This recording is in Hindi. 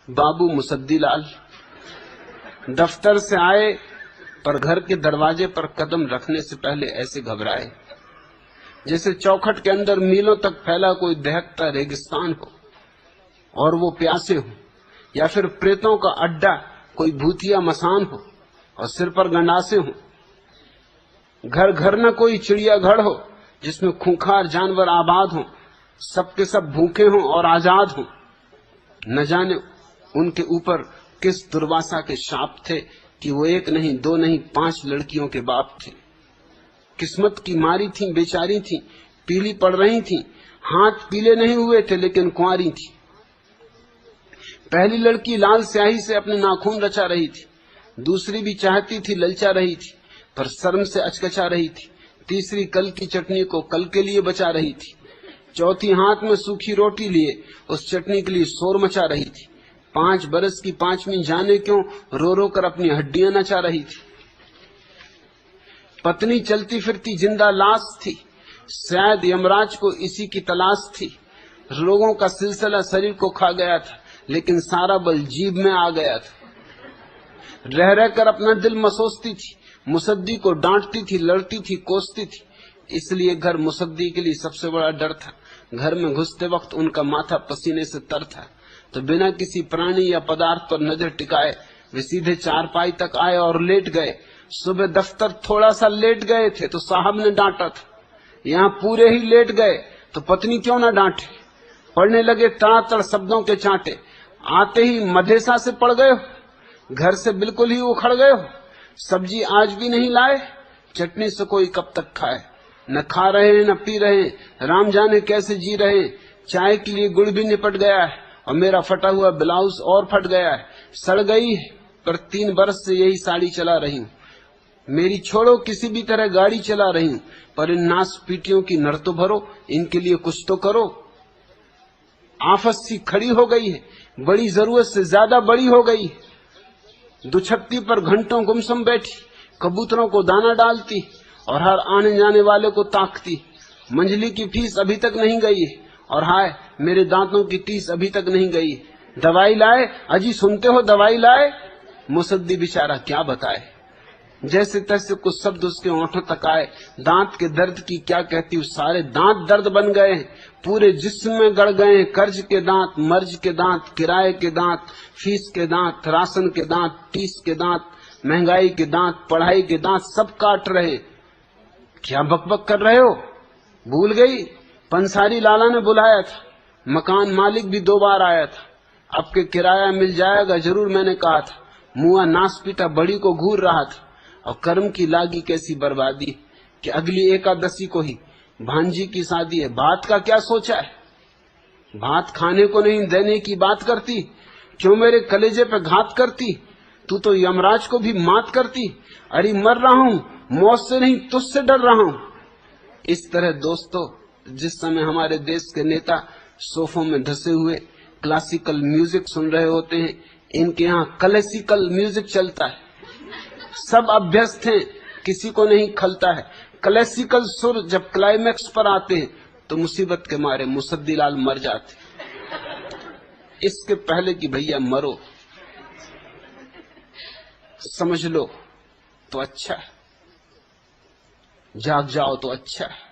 बाबू मुसद्दीलाल दफ्तर से आए, पर घर के दरवाजे पर कदम रखने से पहले ऐसे घबराए जैसे चौखट के अंदर मीलों तक फैला कोई दहकता रेगिस्तान हो और वो प्यासे हो, या फिर प्रेतों का अड्डा कोई भूतिया मसान हो और सिर पर गंडासे हो। घर घर न कोई चिड़ियाघर हो जिसमें खूंखार जानवर आबाद हो, सबके सब भूखे हों और आजाद हों। न जाने उनके ऊपर किस दुर्वासा के शाप थे कि वो एक नहीं, दो नहीं, 5 लड़कियों के बाप थे। किस्मत की मारी थी, बेचारी थी, पीली पड़ रही थी। हाथ पीले नहीं हुए थे लेकिन कुंवारी थी। पहली लड़की लाल स्याही से अपने नाखून रचा रही थी, दूसरी भी चाहती थी, ललचा रही थी, पर शर्म से अचकचा रही थी। तीसरी कल की चटनी को कल के लिए बचा रही थी। चौथी हाथ में सूखी रोटी लिए उस चटनी के लिए शोर मचा रही थी। 5 बरस की 5वीं जाने क्यों रो रो कर अपनी हड्डियां नचा रही थी। पत्नी चलती फिरती जिंदा लाश थी, शायद यमराज को इसी की तलाश थी। रोगों का सिलसिला शरीर को खा गया था, लेकिन सारा बल जीभ में आ गया था। रह रह कर अपना दिल मसोसती थी, मुसद्दी को डांटती थी, लड़ती थी, कोसती थी। इसलिए घर मुसद्दी के लिए सबसे बड़ा डर था। घर में घुसते वक्त उनका माथा पसीने से तर था, तो बिना किसी प्राणी या पदार्थ पर नजर टिकाए वे सीधे चारपाई तक आए और लेट गए। सुबह दफ्तर थोड़ा सा लेट गए थे तो साहब ने डांटा था, यहाँ पूरे ही लेट गए तो पत्नी क्यों ना डांटे। पढ़ने लगे तड़ातड़ शब्दों के चांटे, आते ही मधेसा से पड़ गए हो, घर से बिल्कुल ही उखड़ गए हो। सब्जी आज भी नहीं लाए, चटनी से कोई कब तक खाए। न खा रहे न पी रहे, राम जाने कैसे जी रहे। चाय के लिए गुड़ भी निपट गया है और मेरा फटा हुआ ब्लाउज और फट गया है। सड़ गई है, पर 3 बरस से यही साड़ी चला रही हूँ। मेरी छोड़ो, किसी भी तरह गाड़ी चला रही हूँ, पर इन नास पीटियों की नर तो भरो, इनके लिए कुछ तो करो। आफत सी खड़ी हो गई है, बड़ी जरूरत से ज्यादा बड़ी हो गई है। दुछत्ती पर घंटों गुमसुम बैठी, कबूतरों को दाना डालती और हर आने जाने वाले को ताकती। मंजली की फीस अभी तक नहीं गई है, और हाय मेरे दांतों की टीस अभी तक नहीं गई। दवाई लाए? अजी सुनते हो, दवाई लाए? मुसद्दी बेचारा क्या बताए। जैसे तैसे कुछ शब्द उसके होंठों तक आए। दांत के दर्द की क्या कहती, सारे दांत दर्द बन गए हैं, पूरे जिस्म में गड़ गए हैं। कर्ज के दांत, मर्ज के दांत, किराए के दांत, फीस के दांत, राशन के दांत, टीस के दांत, महंगाई के दांत, पढ़ाई के दांत, सब काट रहे। क्या बकबक कर रहे हो? भूल गई? पंसारी लाला ने बुलाया था, मकान मालिक भी 2 बार आया था। अब के किराया मिल जाएगा जरूर, मैंने कहा था। मुआ नास पीटा बड़ी को घूर रहा था। और कर्म की लागी कैसी बर्बादी कि अगली एकादशी को ही भांजी की शादी है। बात का क्या सोचा है? भात खाने को नहीं देने की बात करती, क्यों मेरे कलेजे पे घात करती? तू तो यमराज को भी मात करती। अरे मर रहा हूं, मौत से नहीं तुझसे डर रहा हूं। इस तरह दोस्तों, जिस समय हमारे देश के नेता सोफों में धसे हुए क्लासिकल म्यूजिक सुन रहे होते हैं, इनके यहाँ क्लासिकल म्यूजिक चलता है। सब अभ्यस्त हैं, किसी को नहीं खलता है। क्लासिकल सुर जब क्लाइमैक्स पर आते हैं तो मुसीबत के मारे मुसद्दीलाल मर जाते। इसके पहले कि भैया मरो, समझ लो तो अच्छा है, जाग जाओ तो अच्छा है।